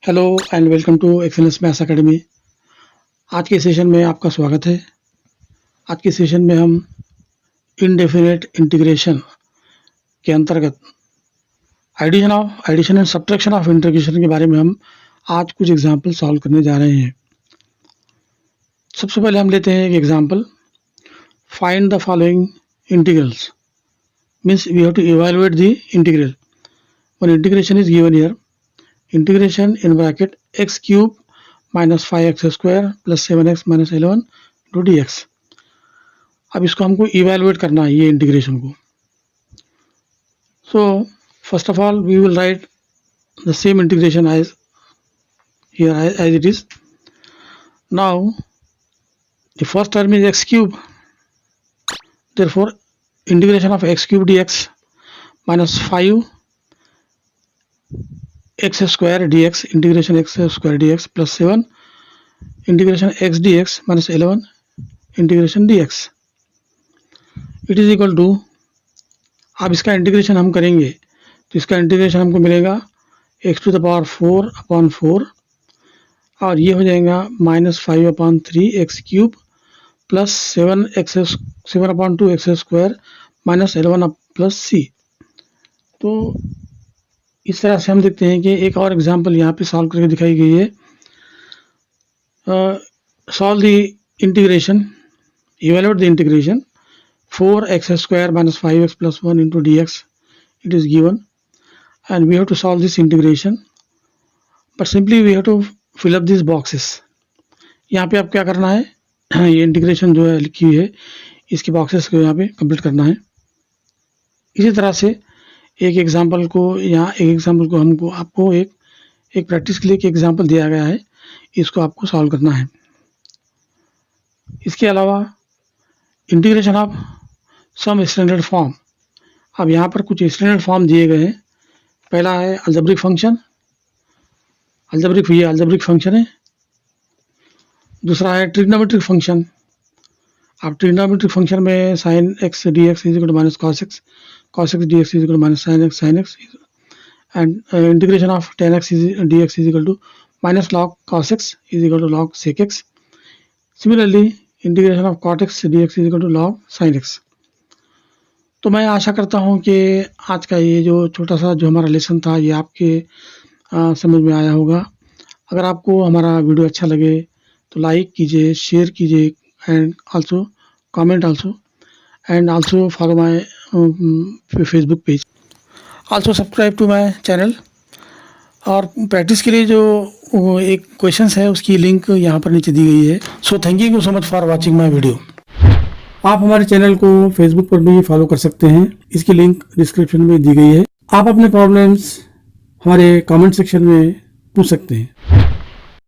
Hello and welcome to Excellence Maths Academy. आज के session में आपका स्वागत है। आज के सेशन में हम इनडेफिनेट इंटीग्रेशन के अंतर्गत addition and subtraction of integration के बारे में हम आज कुछ एग्जाम्पल सॉल्व करने जा रहे हैं। सबसे पहले हम लेते हैं एक example, find the following integrals. Means we have to evaluate the integral. One integration is given here, integration in bracket x cube minus 5x square plus 7x minus 11 to d x. अब इसको हमको evaluate करना है, ये integration को। So first of all we will write the same integration as here as it is. Now the first term is x cube, therefore integration of x cube dx minus 5 x square dx integration x square dx plus 7 integration x dx minus 11 integration dx it is equal to. अब इसका integration हम करेंगे तो इसका integration हमको मिलेगा x to the power 4 upon 4 और ये हो जाएगा minus 5 upon 3 x cube plus 7 upon 2 x square minus 11 plus C. तो इस तरह से हम देखते हैं कि एक और एग्जांपल यहाँ पे सॉल्व करके दिखाई गई है। Solve the integration, evaluate the integration 4x square minus 5x plus 1 into d x it is given and we have to solve this integration, but simply we have to fill up this boxes. यहाँ पे आप क्या करना है, ये integration जो है लिखी हुई है इसके बॉक्सेस को यहाँ पे कंप्लीट करना है। इसी तरह से एक एग्जांपल को हमको आपको एक प्रैक्टिस के लिए एक एग्जांपल दिया गया है, इसको आपको सॉल्व करना है। इसके अलावा integration of some standard form. अब यहाँ पर कुछ स्टैंडर्ड फॉर्म दिए गए हैं। पहला है अलजेब्रिक फंक्शन, अलजेब्रिक फंक्शन है। दूसरा है ट्रिग्नोमेट्रिक फंक्शन। अब ट्रिग्नोमेट्रिक फंक्शन में sine x d x is equal to minus cos x dx is equal to minus sin x and integration of tan x dx is equal to minus log cos x is equal to log sec x. Similarly, integration of cot x dx is equal to log sin x. तो मैं आशा करता हूँ कि आज का ये जो छोटा सा जो हमारा लेसन था ये आपके समझ में आया होगा। अगर आपको हमारा वीडियो अच्छा लगे तो लाइक कीजिए, शेयर कीजिए and also comment also and also follow my Facebook page. Also subscribe to my channel. और प्रैक्टिस के लिए जो एक क्वेश्चंस है उसकी लिंक यहाँ पर नीचे दी गई है। So thank you so much for watching my video. आप हमारे चैनल को फेसबुक पर भी फॉलो कर सकते हैं, इसकी लिंक डिस्क्रिप्शन में दी गई है। आप अपने प्रॉब्लम्स हमारे कमेंट सेक्शन में पूछ सकते हैं।